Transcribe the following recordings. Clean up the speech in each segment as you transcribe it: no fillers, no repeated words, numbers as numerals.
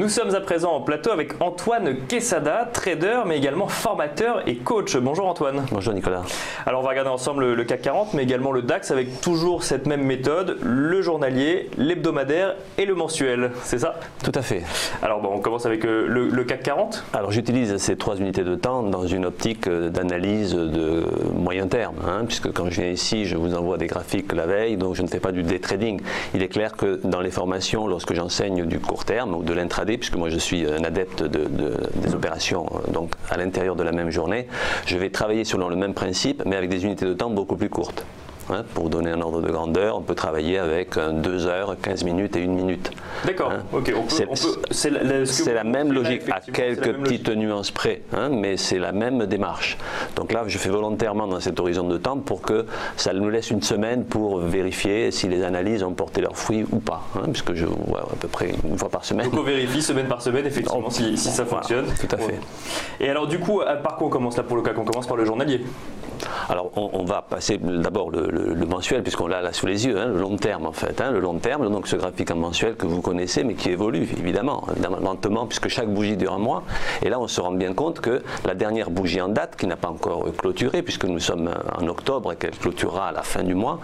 Nous sommes à présent en plateau avec Antoine Quesada, trader mais également formateur et coach. Bonjour Antoine. Bonjour Nicolas. Alors on va regarder ensemble le CAC 40 mais également le DAX avec toujours cette même méthode, le journalier, l'hebdomadaire et le mensuel, c'est ça? Tout à fait. Alors bon, on commence avec le CAC 40. Alors j'utilise ces 3 unités de temps dans une optique d'analyse de moyen terme, puisque quand je viens ici je vous envoie des graphiques la veille, donc je ne fais pas du day trading. Il est clair que dans les formations, lorsque j'enseigne du court terme ou de l'intraday, puisque moi je suis un adepte des opérations donc à l'intérieur de la même journée, je vais travailler selon le même principe mais avec des unités de temps beaucoup plus courtes. Pour vous donner un ordre de grandeur, on peut travailler avec 2 heures, 15 minutes et 1 minute. D'accord, ok. C'est la même logique, à quelques petites nuances près, mais c'est la même démarche. Donc là, je fais volontairement dans cet horizon de temps pour que ça nous laisse une semaine pour vérifier si les analyses ont porté leurs fruits ou pas, puisque je vois à peu près une fois par semaine. Donc on vérifie semaine par semaine, effectivement, si ça fonctionne. Voilà, tout à fait. Et alors du coup, par quoi on commence là pour le CAC? On commence par le journalier. Alors on va passer d'abord le mensuel, puisqu'on l'a là sous les yeux, le long terme en fait. Le long terme, donc ce graphique en mensuel que vous connaissez, mais qui évolue évidemment, lentement, puisque chaque bougie dure un mois. Et là on se rend bien compte que la dernière bougie en date, qui n'a pas encore clôturé, puisque nous sommes en octobre et qu'elle clôturera à la fin du mois,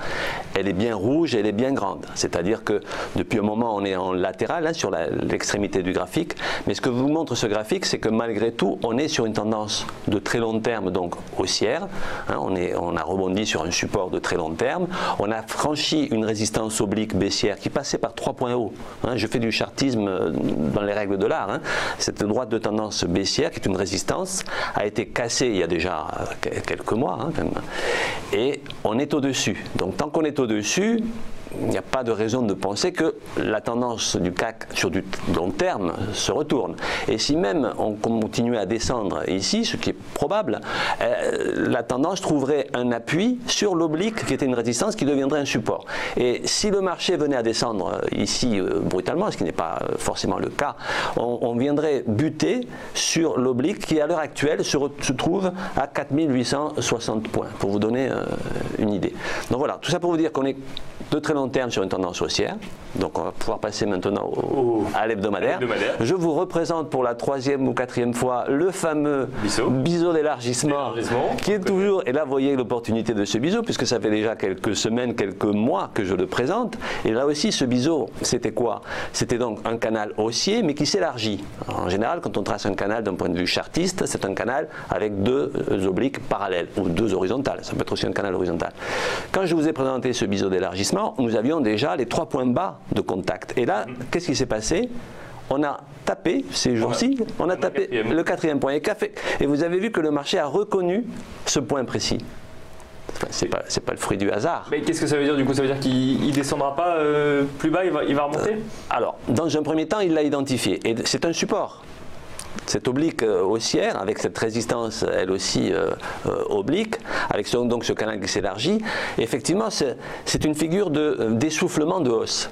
elle est bien rouge, elle est bien grande. C'est-à-dire que depuis un moment on est en latéral, sur l'extrémité du graphique, mais ce que vous montre ce graphique, c'est que malgré tout, on est sur une tendance de très long terme, donc haussière. On a rebondi sur un support de très long terme, on a franchi une résistance oblique baissière qui passait par 3 points hauts. Je fais du chartisme dans les règles de l'art. Cette droite de tendance baissière, qui est une résistance, a été cassée il y a déjà quelques mois, et on est au-dessus. Donc tant qu'on est au-dessus, il n'y a pas de raison de penser que la tendance du CAC sur du long terme se retourne. Et si même on continuait à descendre ici, ce qui est probable, la tendance trouverait un appui sur l'oblique qui était une résistance qui deviendrait un support. Et si le marché venait à descendre ici brutalement, ce qui n'est pas forcément le cas, on viendrait buter sur l'oblique qui à l'heure actuelle se trouve à 4860 points, pour vous donner une idée. Donc voilà, tout ça pour vous dire qu'on est de très long terme sur une tendance haussière. Donc on va pouvoir passer maintenant à l'hebdomadaire. Je vous représente pour la 3e ou 4e fois le fameux biseau d'élargissement qui est toujours, et là vous voyez l'opportunité de ce biseau puisque ça fait déjà quelques semaines, quelques mois que je le présente, et là aussi ce biseau c'était quoi? C'était donc un canal haussier mais qui s'élargit. En général quand on trace un canal d'un point de vue chartiste, c'est un canal avec 2 obliques parallèles ou 2 horizontales, ça peut être aussi un canal horizontal. Quand je vous ai présenté ce biseau d'élargissement, nous avions déjà les 3 points bas de contact. Et là, qu'est-ce qui s'est passé? On a tapé, ces jours-ci, on a tapé le 4e point. Et vous avez vu que le marché a reconnu ce point précis. C'est pas le fruit du hasard. Mais qu'est-ce que ça veut dire du coup? Ça veut dire qu'il ne descendra pas plus bas, il va remonter? Alors, dans un premier temps, il l'a identifié. Et c'est un support. Cette oblique haussière, avec cette résistance elle aussi oblique, avec donc ce canal qui s'élargit, effectivement c'est une figure d'essoufflement de hausse.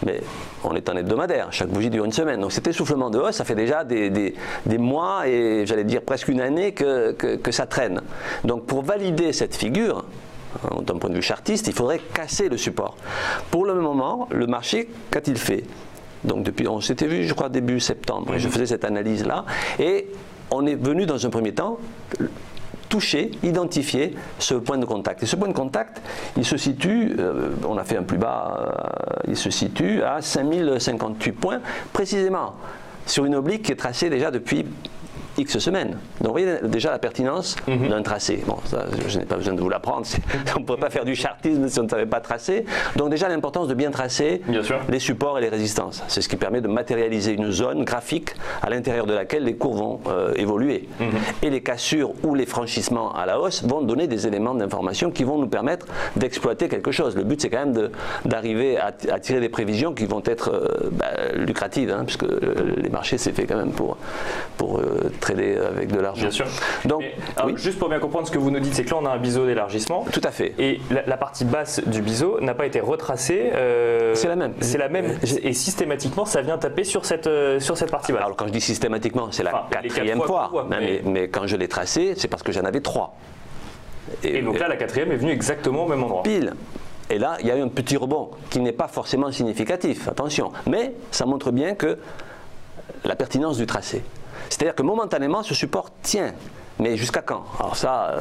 Mais on est en hebdomadaire, chaque bougie dure une semaine. Donc cet essoufflement de hausse, ça fait déjà des mois et j'allais dire presque une année que ça traîne. Donc pour valider cette figure, d'un point de vue chartiste, il faudrait casser le support. Pour le moment, le marché, qu'a-t-il fait? Donc depuis, on s'était vu, je crois, début septembre, et je faisais cette analyse-là, et on est venu dans un premier temps toucher, identifier ce point de contact. Et ce point de contact, il se situe, on a fait un plus bas, il se situe à 5058 points, précisément sur une oblique qui est tracée déjà depuis X semaines. Donc vous voyez déjà la pertinence d'un tracé. Bon, ça, je n'ai pas besoin de vous l'apprendre. On ne pourrait pas faire du chartisme si on ne savait pas tracer. Donc déjà l'importance de bien tracer les supports et les résistances. C'est ce qui permet de matérialiser une zone graphique à l'intérieur de laquelle les cours vont évoluer. Et les cassures ou les franchissements à la hausse vont donner des éléments d'information qui vont nous permettre d'exploiter quelque chose. Le but c'est quand même d'arriver à tirer des prévisions qui vont être lucratives, puisque les marchés c'est fait quand même pour trader avec de l'argent. Bien sûr. Donc, alors, juste pour bien comprendre ce que vous nous dites, c'est que là on a un biseau d'élargissement. Tout à fait. Et la partie basse du biseau n'a pas été retracée. C'est la même. C'est la même. Et systématiquement, ça vient taper sur cette partie basse. Alors quand je dis systématiquement, c'est la 4e fois. Mais quand je l'ai tracé, c'est parce que j'en avais 3. Et donc là, la 4e est venue exactement au même endroit. Pile. Et là, il y a eu un petit rebond qui n'est pas forcément significatif, attention. Mais ça montre bien que la pertinence du tracé. C'est-à-dire que momentanément, ce support tient. Mais jusqu'à quand? Alors ça,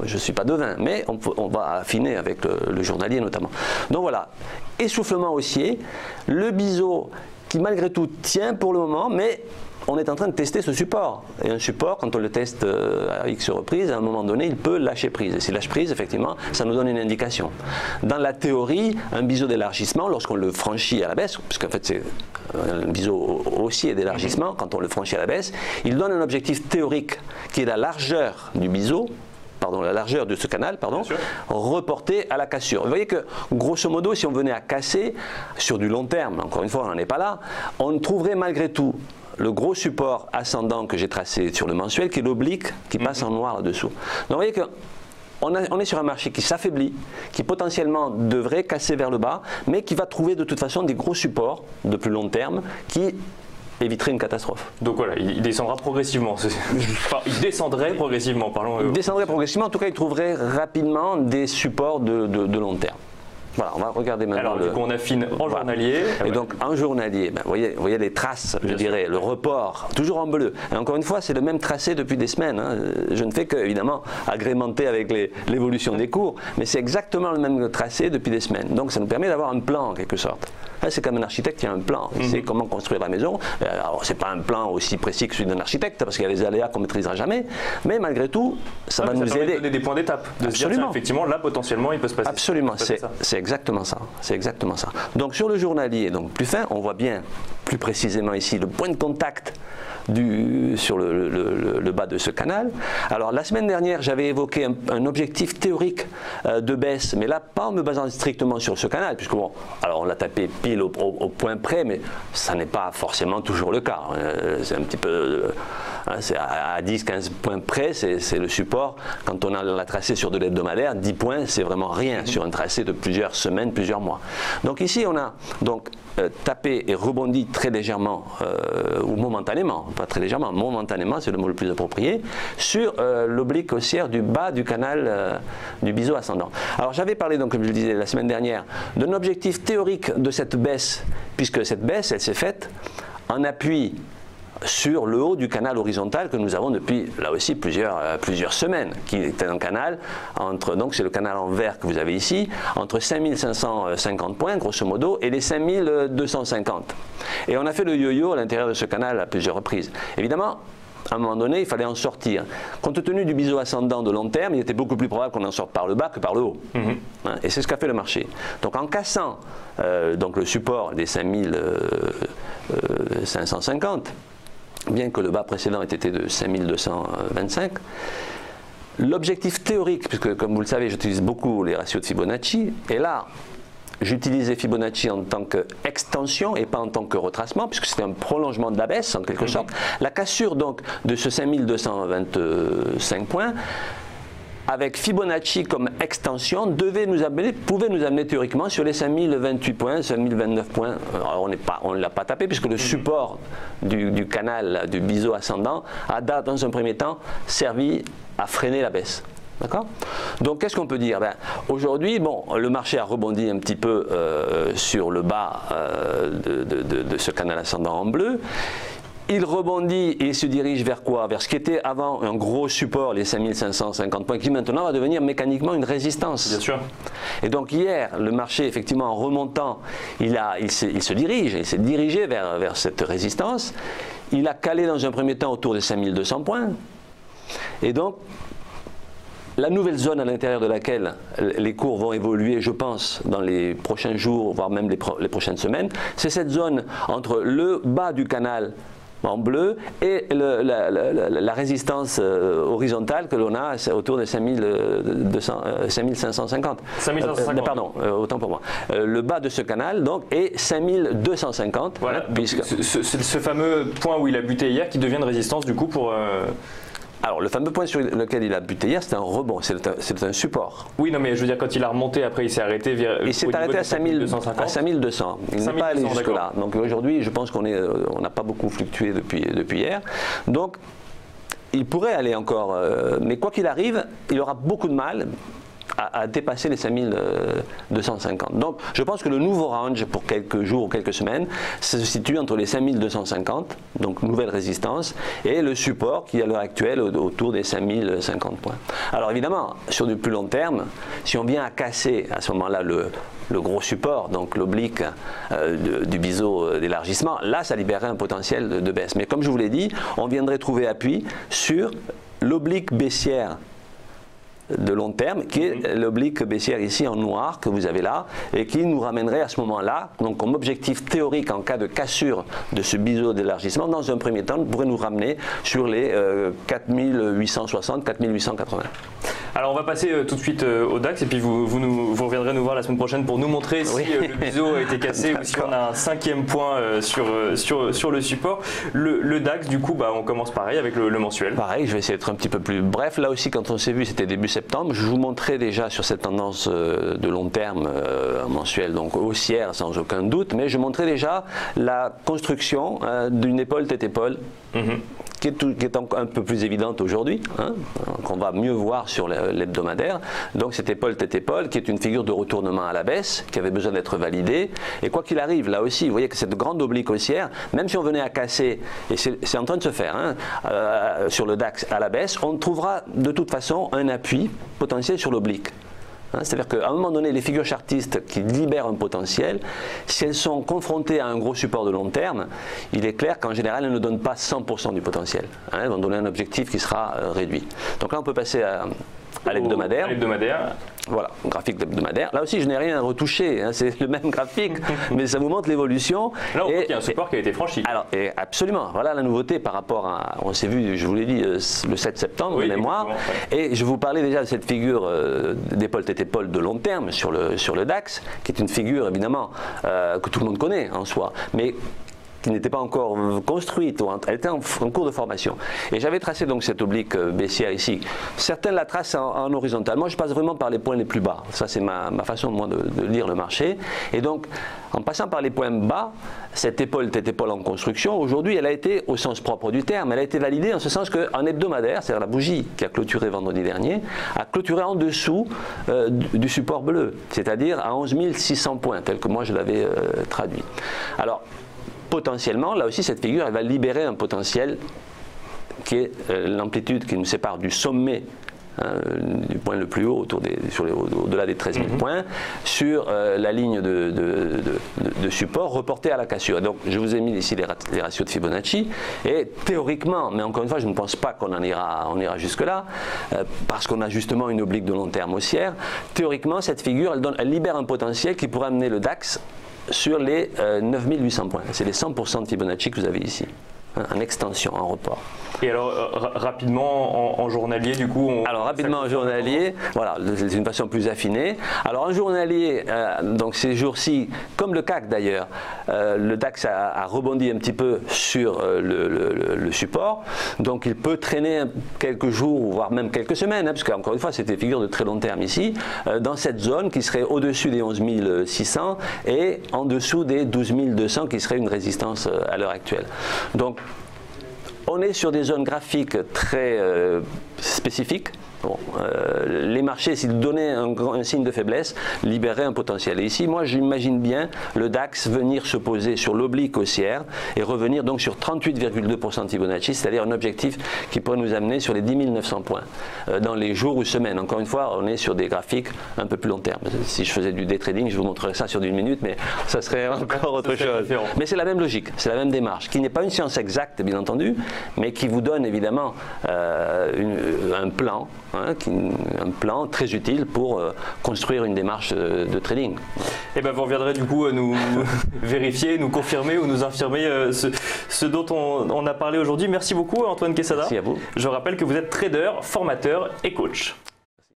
je ne suis pas devin, mais on va affiner avec le journalier notamment. Donc voilà, essoufflement haussier, le biseau qui malgré tout tient pour le moment, mais on est en train de tester ce support. Et un support, quand on le teste à X reprises, à un moment donné, il peut lâcher prise. Et s'il lâche prise, effectivement, ça nous donne une indication. Dans la théorie, un biseau d'élargissement, lorsqu'on le franchit à la baisse, puisqu'en fait c'est un biseau haussier d'élargissement, quand on le franchit à la baisse, il donne un objectif théorique qui est la largeur du biseau, pardon, la largeur de ce canal, pardon, reportée à la cassure. Vous voyez que, grosso modo, si on venait à casser sur du long terme, encore une fois, on n'en est pas là, on trouverait malgré tout le gros support ascendant que j'ai tracé sur le mensuel, qui est l'oblique, qui passe en noir là-dessous. Donc vous voyez que on est sur un marché qui s'affaiblit, qui potentiellement devrait casser vers le bas, mais qui va trouver de toute façon des gros supports de plus long terme qui éviterait une catastrophe. Donc voilà, il descendra progressivement. Enfin, il descendrait progressivement, parlons. Il descendrait progressivement, en tout cas il trouverait rapidement des supports de long terme. Voilà, on va regarder maintenant. Alors, du coup, on affine en journalier. Et donc, en journalier, ben, vous voyez les traces, je dirais, le report, toujours en bleu. Et encore une fois, c'est le même tracé depuis des semaines. Hein. Je ne fais que, évidemment, agrémenter avec l'évolution des cours, mais c'est exactement le même tracé depuis des semaines. Donc, ça nous permet d'avoir un plan, en quelque sorte. C'est comme un architecte qui a un plan. Il sait comment construire la maison. Alors, ce n'est pas un plan aussi précis que celui d'un architecte, parce qu'il y a des aléas qu'on ne maîtrisera jamais. Mais malgré tout, ça va nous aider. Donner des points d'étape. De se dire, tiens, effectivement, là, potentiellement, il peut se passer. Absolument, c'est exactement ça. C'est exactement ça. Donc, sur le journalier, donc plus fin, on voit bien plus précisément ici le point de contact sur le bas de ce canal. Alors la semaine dernière, j'avais évoqué un objectif théorique de baisse, mais là pas en me basant strictement sur ce canal, puisque bon, alors on l'a tapé pile au point près, mais ça n'est pas forcément toujours le cas. C'est un petit peu, c'est à 10-15 points près, c'est le support. Quand on l'a tracé sur de l'hebdomadaire, 10 points, c'est vraiment rien sur un tracé de plusieurs semaines, plusieurs mois. Donc ici, on a donc tapé et rebondi très légèrement, ou momentanément, pas très légèrement, momentanément, c'est le mot le plus approprié, sur l'oblique haussière du bas du canal du biseau ascendant. Alors j'avais parlé, donc, comme je le disais la semaine dernière, d'un objectif théorique de cette baisse, puisque cette baisse, elle s'est faite en appui sur le haut du canal horizontal que nous avons depuis, là aussi, plusieurs semaines, qui est un canal entre, donc c'est le canal en vert que vous avez ici, entre 5550 points, grosso modo, et les 5250. Et on a fait le yo-yo à l'intérieur de ce canal à plusieurs reprises. Évidemment, à un moment donné, il fallait en sortir. Compte tenu du biseau ascendant de long terme, il était beaucoup plus probable qu'on en sorte par le bas que par le haut. Et c'est ce qu'a fait le marché. Donc en cassant donc le support des 5550, bien que le bas précédent ait été de 5225, l'objectif théorique, puisque comme vous le savez, j'utilise beaucoup les ratios de Fibonacci, et là, j'utilisais Fibonacci en tant qu'extension et pas en tant que retracement, puisque c'était un prolongement de la baisse en quelque sorte. La cassure donc de ce 5225 points, avec Fibonacci comme extension, pouvait nous amener théoriquement sur les 5028 points, 5029 points. Alors on ne l'a pas tapé puisque le support du canal, du biseau ascendant, a dans un premier temps servi à freiner la baisse. D'accord? Donc qu'est-ce qu'on peut dire? Aujourd'hui, bon, le marché a rebondi un petit peu sur le bas de ce canal ascendant en bleu. Il rebondit et il se dirige vers quoi? Vers ce qui était avant un gros support, les 5550 points, qui maintenant va devenir mécaniquement une résistance. Bien sûr. Et donc hier, le marché, effectivement, en remontant, il s'est dirigé vers cette résistance. Il a calé dans un premier temps autour des 5200 points. Et donc, la nouvelle zone à l'intérieur de laquelle les cours vont évoluer, je pense, dans les prochains jours, voire même les prochaines semaines, c'est cette zone entre le bas du canal en bleu et la résistance horizontale que l'on a autour des 5550. 5550. Pardon, autant pour moi. Le bas de ce canal donc est 5250. Voilà, puisque ce fameux point où il a buté hier qui devient une résistance du coup pour... Alors, le fameux point sur lequel il a buté hier, c'est un rebond, c'est un support. Oui, non, mais je veux dire, quand il a remonté, après, il s'est arrêté il s'est arrêté à 5200. Il n'est pas allé jusque-là. Donc, aujourd'hui, je pense qu'on n'a pas beaucoup fluctué depuis hier. Donc, il pourrait aller encore. Mais quoi qu'il arrive, il aura beaucoup de mal a dépassé les 5250. Donc je pense que le nouveau range pour quelques jours ou quelques semaines se situe entre les 5250, donc nouvelle résistance, et le support qui est à l'heure actuelle autour des 5050 points. Alors évidemment, sur du plus long terme, si on vient à casser à ce moment-là le gros support, donc l'oblique du biseau d'élargissement, là ça libérerait un potentiel de baisse. Mais comme je vous l'ai dit, on viendrait trouver appui sur l'oblique baissière de long terme, qui est l'oblique baissière ici en noir que vous avez là, et qui nous ramènerait à ce moment-là, donc comme objectif théorique en cas de cassure de ce biseau d'élargissement, dans un premier temps, pourrait nous ramener sur les 4860, 4880. Alors on va passer tout de suite au DAX et puis vous reviendrez nous voir la semaine prochaine pour nous montrer si le biseau a été cassé ou si on a un 5e point sur le support. Le DAX du coup, on commence pareil avec le mensuel. Pareil, je vais essayer d'être un petit peu plus bref. Là aussi quand on s'est vu c'était début septembre. Je vous montrais déjà sur cette tendance de long terme mensuelle, donc haussière sans aucun doute, mais je montrais déjà la construction d'une épaule tête-épaule. Qui est un peu plus évidente aujourd'hui, qu'on va mieux voir sur l'hebdomadaire. Donc cette épaule tête-épaule qui est une figure de retournement à la baisse, qui avait besoin d'être validée. Et quoi qu'il arrive, là aussi, vous voyez que cette grande oblique haussière, même si on venait à casser, et c'est en train de se faire, sur le DAX à la baisse, on trouvera de toute façon un appui potentiel sur l'oblique. C'est-à-dire qu'à un moment donné, les figures chartistes qui libèrent un potentiel, si elles sont confrontées à un gros support de long terme, il est clair qu'en général, elles ne donnent pas 100% du potentiel. Elles vont donner un objectif qui sera réduit. Donc là, on peut passer à l'hebdomadaire. Voilà, graphique hebdomadaire. Là aussi, je n'ai rien à retoucher, c'est le même graphique, mais ça vous montre l'évolution. Là, on voit qu'il y a un support qui a été franchi. Alors, absolument, voilà la nouveauté par rapport à, on s'est vu, je vous l'ai dit, le 7 septembre, de mémoire, et je vous parlais déjà de cette figure d'épaule tête-épaule de long terme sur le DAX, qui est une figure, évidemment, que tout le monde connaît en soi, mais qui n'était pas encore construite, elle était en cours de formation. Et j'avais tracé donc cette oblique baissière ici. Certains la tracent en horizontal. Moi, je passe vraiment par les points les plus bas. Ça, c'est ma façon moi, de lire le marché. Et donc, en passant par les points bas, cette épaule, tête épaule en construction, aujourd'hui, elle a été, au sens propre du terme, elle a été validée en ce sens qu'en hebdomadaire, c'est-à-dire la bougie qui a clôturé vendredi dernier, a clôturé en dessous du support bleu, c'est-à-dire à 11 600 points, tel que moi je l'avais traduit. Alors, potentiellement, là aussi, cette figure, elle va libérer un potentiel qui est l'amplitude qui nous sépare du sommet, du point le plus haut, au-delà des 13 000 points, sur la ligne de support reportée à la cassure. Donc, je vous ai mis ici les ratios de Fibonacci, et théoriquement, mais encore une fois, je ne pense pas qu'on ira jusque-là, parce qu'on a justement une oblique de long terme haussière. Théoriquement, cette figure, elle libère un potentiel qui pourrait amener le DAX sur les 9800 points. C'est les 100% de Fibonacci que vous avez ici, en extension, en report. Et alors, rapidement, en journalier, du coup Alors, rapidement, en journalier, voilà, c'est une façon plus affinée. Alors, en journalier, donc ces jours-ci, comme le CAC d'ailleurs, le DAX a rebondi un petit peu sur le support. Donc, il peut traîner quelques jours, voire même quelques semaines, parce qu'encore une fois, c'est des figures de très long terme ici, dans cette zone qui serait au-dessus des 11 600 et en dessous des 12 200 qui serait une résistance à l'heure actuelle. Donc, on est sur des zones graphiques très spécifiques. Bon, les marchés, s'ils donnaient un signe de faiblesse, libéraient un potentiel. Et ici, moi, j'imagine bien le DAX venir se poser sur l'oblique haussière et revenir donc sur 38,2% de Fibonacci, c'est-à-dire un objectif qui pourrait nous amener sur les 10 900 points dans les jours ou semaines. Encore une fois, on est sur des graphiques un peu plus long terme. Si je faisais du day trading, je vous montrerais ça sur 1 minute, mais ça serait encore autre chose. Mais c'est la même logique, c'est la même démarche, qui n'est pas une science exacte, bien entendu, mais qui vous donne évidemment un plan. Un plan très utile pour construire une démarche de trading. Et bien vous reviendrez du coup nous vérifier, nous confirmer ou nous infirmer ce dont on a parlé aujourd'hui. Merci beaucoup Antoine Quesada. Merci à vous. Je rappelle que vous êtes trader, formateur et coach.